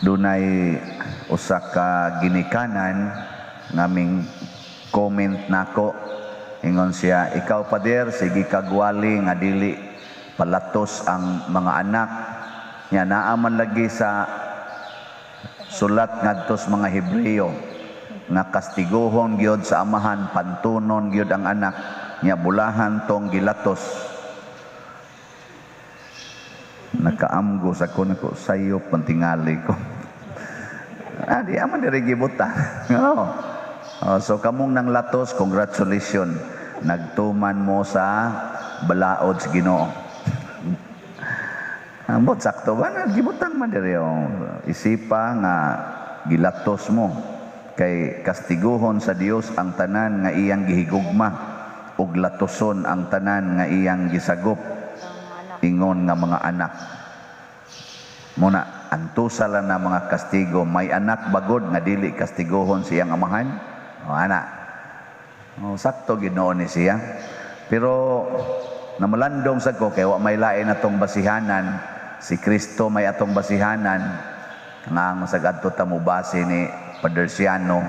dunay usa ka ginikanan ngaming comment nako, ingon siya, ikaw pader sige kagwali nga dili palatos ang mga anak nya, naa man lagi sa sulat ngadtos mga Hebreyo nga kastiguhon gyud sa amahan, pantunon gyud ang anak nya, bulahan tong gilatos. Nakaamgo sa ko sayop pantingali ko. Di aman diri gibuta. So kamong nang latos, congratulations, nagtuman mo sa balaod sa Ginoo. Ambot sakto ba nagibutang man diri isipa nga gilatos mo kay kastiguhon sa Dios ang tanan nga iyang gihigugma ug latoson ang tanan nga iyang gisagop, ingon nga mga anak. Muna antusa lang na mga kastigo, may anak bagod nga dili kastiguhon siyang amahan. Ana, sakto Ginoo ni siya. Pero namalandong sa ko kay wa may lain atong basihanan, si Kristo may atong basihanan nga ang masagadto ta mo base ni Padersiano,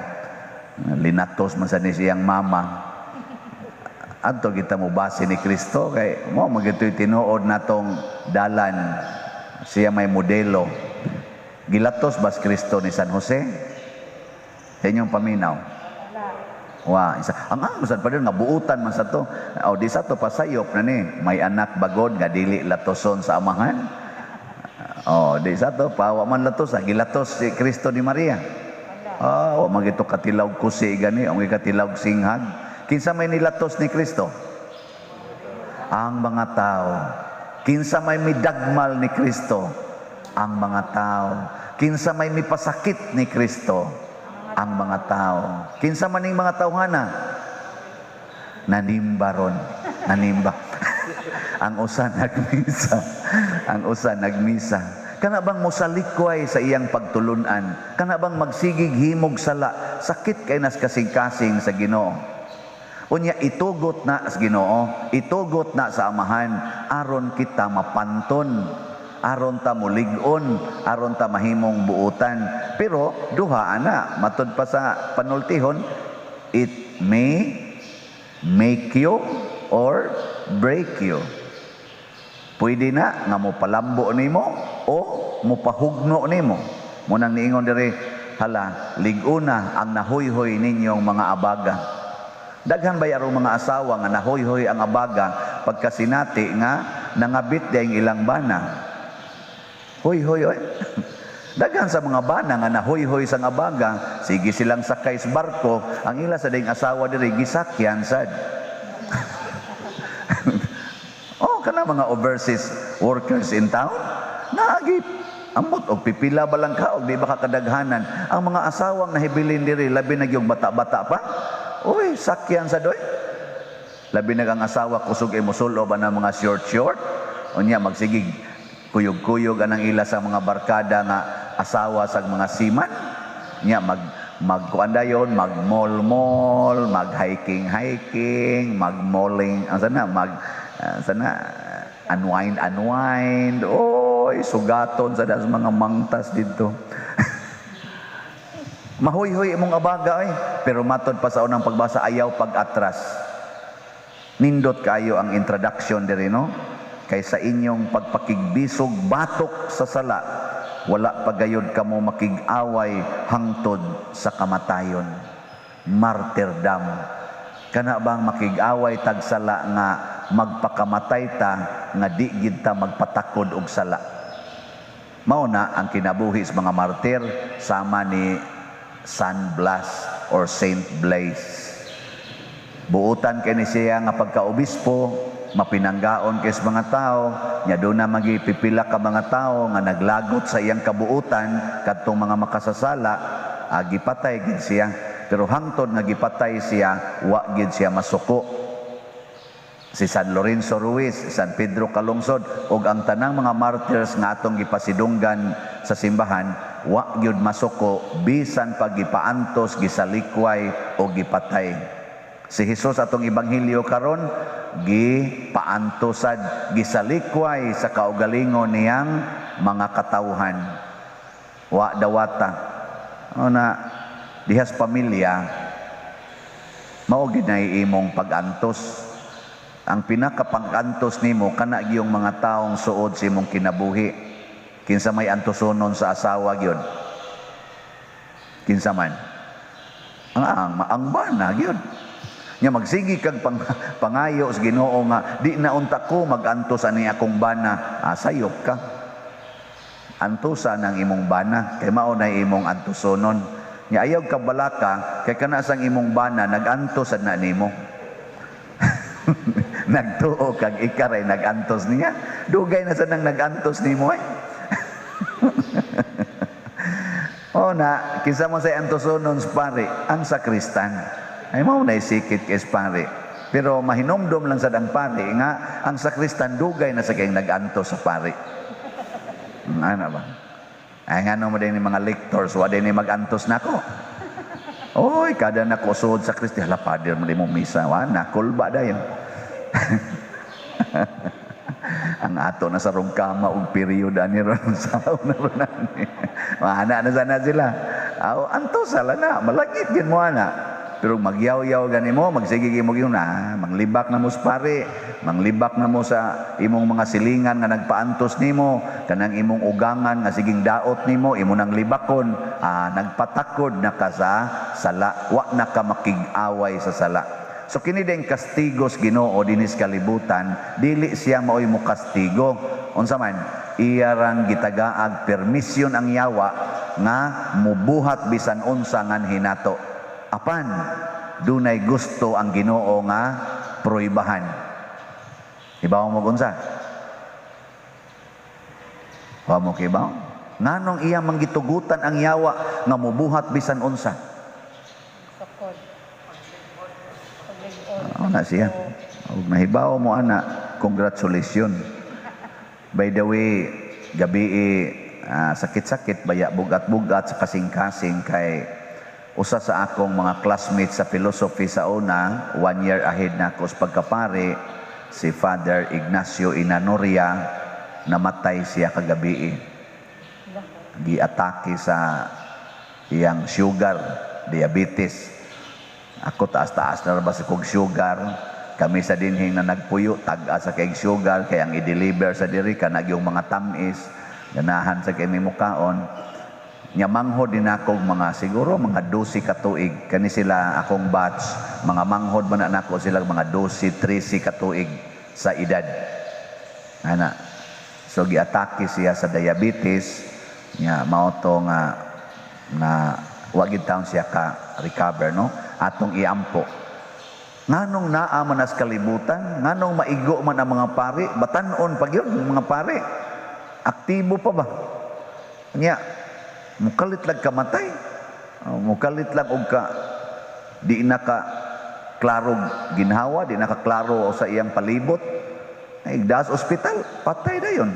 linatos man sa ni siyang mama. Adto kita mo base ni Kristo kay mo magitoy tinuod natong dalan, siya may modelo. Gilatos bas Kristo ni San Jose? Inyong paminaw. Ang masad pa rin nga buutan man sa to. O di sa to pasayop na ni, may anak bagod nga dili latoson sa amahan. O di sa to pawa man latos, gilatos si Kristo ni Maria. O magito katilaw kusi gani, ang katilaw singhag. Kinsa may nilatos ni Kristo? Ang mga tao. Kinsa may midagmal ni Kristo? Ang mga tao. Kinsa may mipasakit ni Kristo? Ang mga tao. Kinsa man ning mga tawhana? Nanimba ron. Nanimba. Ang usa nagmisa. Ang usa nagmisa. Kana bang mosalikway sa iyang pagtulunan? Kana bang magsigig himog sala? Sakit kay nas kasing-kasing sa Ginoo. Unya itugot na sa Ginoo, itugot na sa amahan aron kita mapanton, aron ta mulig-on, aron ta mahimong buutan. Pero duha ana matud pa sa panultihon, it may make you or break you. Pwede na nga mo palambo nimo o mo pahugno nimo. Munang niingon diri, hala, lig-una ang nahoy-hoy ninyong mga abaga. Daghan ba yarong mga asawa nga nahoy-hoy ang abaga pagkasinati nga nangabit dayang ilang bana? Hoy-hoy, oy. Daghan sa mga bana nga nahoy-hoy sa abaga, sige silang sakay sa barko, ang ila sa dayang asawa diri gisakyan sad. Kana mga overseas workers in town, naagip. Amot og pipila ba lang ka og di ba ka kadaghanan? Ang mga asawang nahibilin diri labi na gyud bata-bata pa. Uy, sakyan sa doy. Labi na ang asawa kusog imusulo ba na mga short. Unya magsigig kuyog-kuyog anang ila sa mga barkada nga asawa sa mga seaman. Nya magkuandayon, mag-mall-mall, mag-hiking, mag-malling, unwind. Oy, sugaton sa mga mangtas dito. Mahoy-hoy imong abaga pero matod pa sa unang pagbasa ayaw pag-atras. Nindot kayo ang introduction diri no? Kaysa inyong pagpakigbisog batok sa sala, wala pagayod kamo makig-away hangtod sa kamatayon. Martyrdom. Kana bang makig-away tag sala nga magpakamatay ta nga di gid ta magpatakod og sala. Mao na ang kinabuhi sa mga martir sama ni San Blas or Saint Blaise. Buutan kay ni siya nga pagkaobispo, mapinanggaon kay sa mga tao, nya do na magipipila ka mga tao nga naglagot sa iyang kabuutan kadtong mga makasasala, gipatay gid siya. Pero hangtod nga gipatay siya, wa gid siya masuko. Si San Lorenzo Ruiz, San Pedro Calungsod ug ang tanang mga martyrs nga atong gipasidunggan sa simbahan, wa gyud masuko bisan pag gipaantos, gisalikway o gipatay. Si Hesus atong ebanghelyo karon gipaantosad, gisalikway sa kaugalingon niyang mga katawhan. wa dawata. Na dihas pamilya mao gid na imong pag-antos. Ang pinakapag-antos nimo kana giyong mga taong suod sa imong kinabuhi. Kinsa may antosonon sa asawa gyud? Kinsa man? Ang bana gyud. Nya magsigi kag pangayo sa Ginoo nga di na unta ko mag-antos ani akong bana. Sayop ka. Antusa ng imong bana kay mao na imong antosonon. Nya ayaw ka balaka kay kana sang imong bana nag-antos na nimo. Nagtuo kag ikaray nag-antos niya. Dugay na sa nang nag-antos nimo ay. Na kinsa mo say antosonon pare ang sakristan. Ay mao na isikit kay pare. Pero mahinomdom lang sad ang pare nga ang sakristan dugay na sa kay nag-antos sa pare. Ano ba? Ay nga mo din mga lectors wa din mag-antos nako. Oy, kada nakusod sa Kristi hala pader mo di mo misa wa nakulba dayon. Ang ato na sa rong kama og period ani ron sa una ron ani. Ana na sana sila. Antos sala na malagit gid mo ana. Pero magyaw-yaw gani mo, magsige mo gyud na, manglibak na mo sa pare, manglibak na mo sa imong mga silingan nga nagpaantos nimo, kanang imong ugangan nga siging daot nimo, imo nang libakon, nagpatakod na ka sa sala, wa na ka makig-away sa sala. So kini ding kastigos Ginoo dinis kalibutan, dili siya maoy mo kastigo. Unsa man? Iyarang gitagaag permisyon ang yawa nga mubuhat bisan unsa ngan hinato. Apan dunay gusto ang Ginoo nga proibahan. Ibaw mo unsa? Wa mo kibaw? Nganong iya manggitugutan ang yawa nga mubuhat bisan unsa? Na siya. Og nahibaw mo ana, congratulations. By the way, gabi sakit-sakit baya bugat-bugat sa kasing-kasing kay usa sa akong mga classmates sa philosophy sa una, 1 year ahead na ako sa pagkapare, si Father Ignacio Inanoria, namatay siya kagabi. Giatake sa iyang sugar, diabetes. Ako taas-taas na rabas kong sugar. Kami sa dinhing na nagpuyo, tag-a sa kay sugar, kaya ang i-deliver sa diri, kanag yung mga tamis, ganahan sa kay mukaon. Manghod din ako mga siguro mga 12 katuig. Kani sila akong batch, mga manghod man na ako sila mga 12, 13 katuig sa edad. Ana. So giatake siya sa diabetes, nya mao to nga wa gid taon siya ka recover no. Atong iampo. Nganong naa man as kalibutan, nganong maigo man ang mga pari, batan-on pag yun, mga pari. Aktibo pa ba? Nya mukalit lang kamatay. Mukalit lang og ka di na ka klaro ginhawa, di na ka klaro sa iyang palibot. Ay das ospital, patay dayon.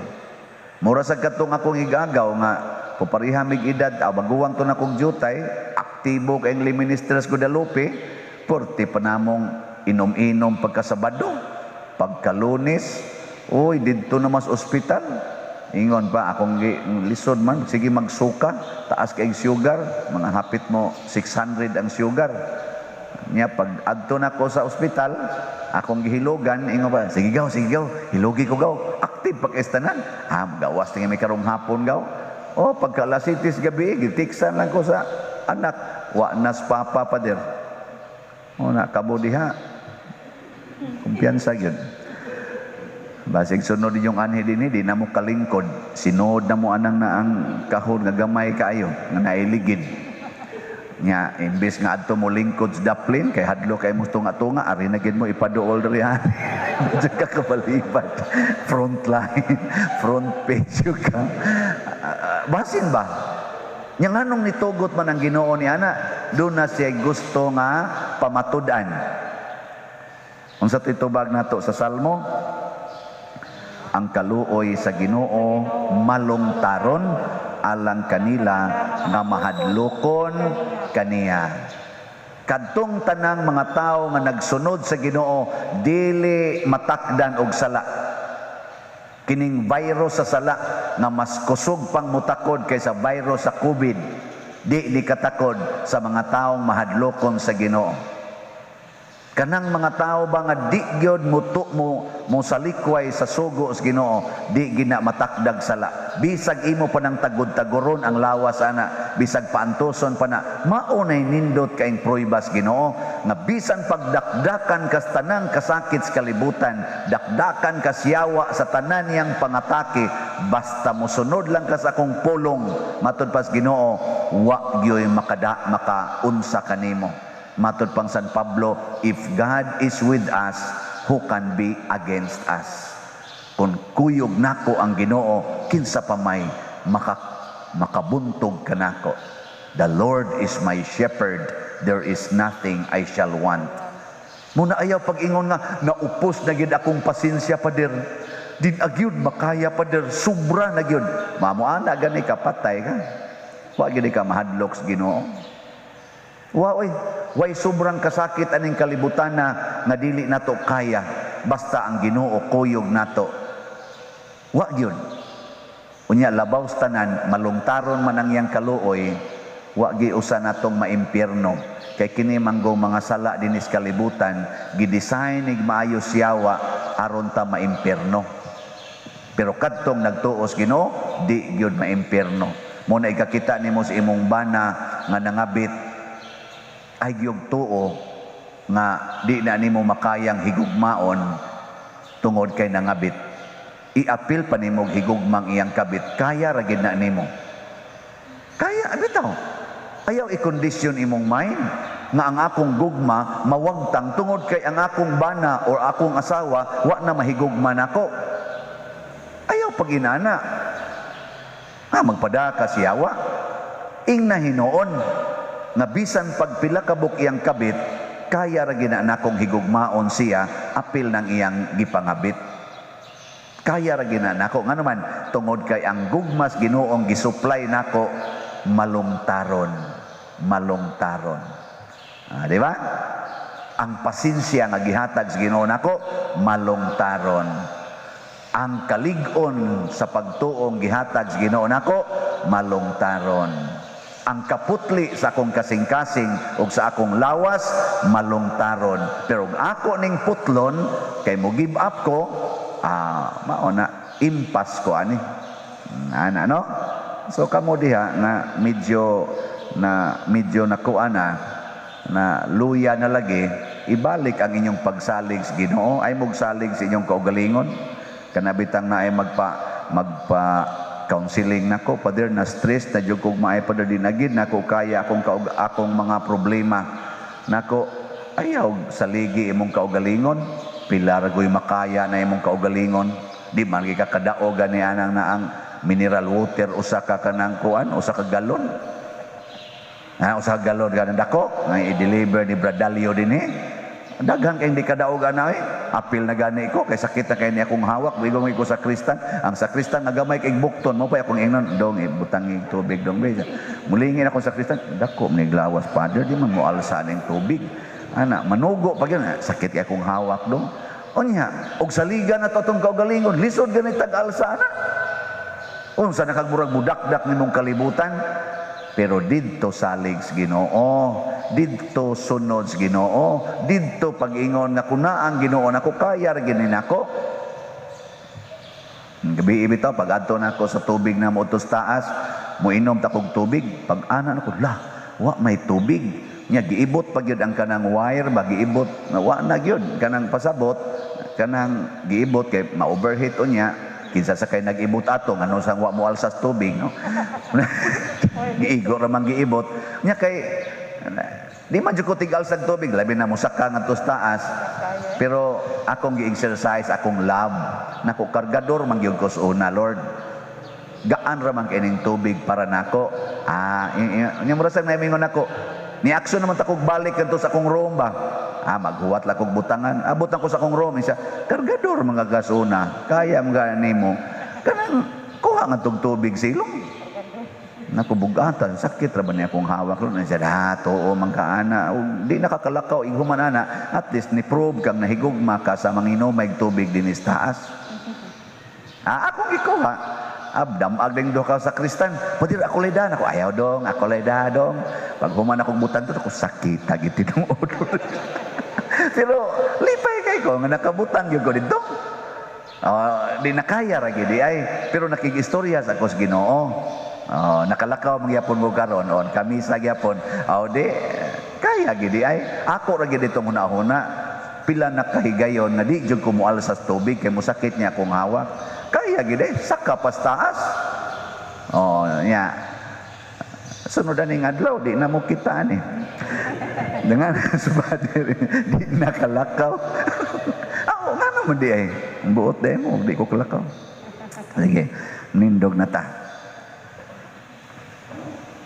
Mura sa katong akong igagaw nga poparihamig edad, baguwang to na kong jutay, aktibo kay ang Ministers Guadalupe, porti pa namong inom-inom pagkasabado, pagkalunes, uy didto na mas ospital. Ingon pa akong lisod man, sige magsuka, taas kay sugar, mga hapit mo 600 ang sugar. Nya pag adto na ko sa ospital, akong gihilogan, ingon pa, sige gaw, hilogi ko gaw. Active pag-estanan. Gawas tingin may karong hapon gaw. Pagka alas 7 gabi, gitiksan lang ko sa anak. Wa nas papa pa der. Na kabo diha. Kumpiyansa gyud. Basig sunod yung anhi dinhi, di na mo kalingkod. Sinod na mo anang na ang kahon nga gamay kaayo, nga nailigid. Nya imbes nga adto mo lingkod sa daplin kay hadlo kay mo tunga-tunga ari na gid mo ipaduol diri ani. Ka kabalibat. Front line, front page ka. Basin ba? Nya nganong nitugot man ang Ginoo ni ana, do na siya gusto nga pamatud-an. Unsa titubag nato sa Salmo? Ang kaluoy sa Ginoo malungtaron alang kanila nga mahadlokon kaniya. Kadtong tanang mga tao nga nagsunod sa Ginoo dili matakdan og sala. Kining virus sa sala nga mas kusog pang mutakod kaysa virus sa COVID, di katakod sa mga taong mahadlokon sa Ginoo. Kanang mga tao ba nga di gyud mo salikway sa sugo sa Ginoo, di gina matakdag sala. Bisag imo pa ng tagod-tagoron ang lawas ana, bisag paantoson pa na, maunay nindot kaing pruybas Ginoo nga bisan pagdakdakan kas tanang kasakit sa kalibutan, dakdakan kas yawa sa tanan niyang pangatake, basta mosunod lang ka sa akong pulong, matud pas Ginoo, wa gyoy makaunsa kanimo. Matod pang San Pablo, if God is with us, who can be against us? Kung kuyog nako ang Ginoo, kinsa pa may makabuntog kanako. The Lord is my shepherd, there is nothing I shall want. Muna ayaw pag-ingon nga, naupos na gyud akong pasensya pader. Din agyud makaya pader, sobra na gyud. Mamuana gani ka patay ka. Wa gyud ka mahadlok sa Ginoo. Way sobrang kasakit aning kalibutan na nga dili nato kaya basta ang Ginoo kuyog nato. Wa gyud. Unya labaw tanan malungtaron man ang iyang kaluoy, wa gi usa natong maimpyerno. Kay kini manggo mga sala dinis kalibutan gidesign ig maayo siyawa aron ta maimpyerno. Pero kadtong nagtuos Ginoo, di gyud maimpyerno. Muna ikakita nimo sa imong bana nga nangabit ay gyud tuo nga di na nimo makayang higugmaon tungod kay nangabit. I-apil pa nimo higugmang iyang kabit, kaya ra gid na nimo. Kaya bitaw. Ayaw i-condition imong mind nga ang akong gugma mawagtang tungod kay ang akong bana or akong asawa wa na mahigugma nako. Ayaw paginana. Magpadaka siyawa. Ing na hinoon nga bisan pagpila kabuk iyang kabit, kaya ra gina nakong higugmaon siya apil ng iyang gipangabit. Kaya ra gina nako nga naman tungod kay ang gugmas Ginoong gisupply nako malungtaron. Di ba? Ang pasensya nga gihatag sa Ginoo nako malungtaron. Ang kalig-on sa pagtuong gihatag sa Ginoo nako malungtaron. Ang kaputli sa akong kasing-kasing ug sa akong lawas malungtaron. Pero ako ning putlon kay mo give up ko, mao na impas ko ani. Ana no? So kamo diha nga medyo nakuha na luya na lagi, ibalik ang inyong pagsalig sa Ginoo. Ay mugsalig sa inyong kaugalingon. Kanabitang na ay magpa counseling nako, pader na stress na jud kog maay pader dinagid nako kaya akong mga problema nako. Ayaw saligi imong kaugalingon, pilar goy makaya na imong kaugalingon. Di man ka kadaog gani anang na ang mineral water usa ka kanang kuan, usa ka galon. Usa ka galon ganang dako nga i-deliver ni Bradalio dinhi. Daghan kay hindi kadaog ana apil na gani ko kay sakit na kay ni akong hawak bigong ko sa kristan. Ang sa kristan nagamay kay bukton mo pa akong ingnon dong ibutang tubig dong be. Mulingin ako sa kristan, dako man glawas father di man mo alsa ning tubig. Ana manugo pag yan sakit kay akong hawak dong. Unya og saligan na totong kaugalingon lisod gani tag-alsa na. Unsa nakagmurag budakdak nimong kalibutan. Pero didto salig sa Ginoo, didto sunod sa Ginoo, didto pag-ingon na kuna ang Ginoo nako kaya ra gini nako. Gabi bitaw pag adto nako sa tubig na motos taas, moinom ta kog tubig, pag ana nako wa may tubig. Nya giibot pag yun ang kanang wire, giibot na wa na gyud kanang pasabot, kanang giibot kay ma-overheat unya. Kinsa sa kay nag-ibot ato ngano sang wa mo alsas tubig no. Giigo ra man giibot nya kay di man jud ko tigal sa tubig labi na mo saka ngadto taas. Pero akong gi-exercise akong love nako kargador man gyud ko sa una Lord. Gaan ra man kining tubig para nako. Nya mura sang namingon nako. Ni action naman ta kog balik kadto sa akong room ba. Maghuwat lang kong butangan. Butan ko sa kong room. Siya, kargador mga gasuna. Kaya mga nimo. Kanang kuha nga tong tubig silong. Nakubugatan. Sakit ra ba niya akong hawak. Siya, too, mangkaana. Di nakakalakaw. Iguman ana. At least ni-prove kang nahigugma ka sa manginom may tubig din is taas. Akong ikuha. Damag ding do ka sa Kristan. Pwede ako ledan. Ako ayaw dong. Ako leda dong. Pag human akong butan to, ako sakit. Tagiti ng odor. Pero lipay kay ko. Nga nakabutang yun ko dito. Di nakaya ra gid ay. Pero nakigistorya sa ako sa Ginoo. Nakalakaw magyapon mo karon. Kami sa gyapon. Di kaya gid ay. Ako ra gid itong hunahuna. Pila na kahigayon na di jud ko mual sa tubig kay musakit niya akong hawak. Kaya gid saka pas taas. Nya. Sunod aning adlaw di na mo kita ni. Dengan subadir di nakalakaw. Nga naman di ay. Buot di mo, di ko kalakaw. Sige, nindog na ta.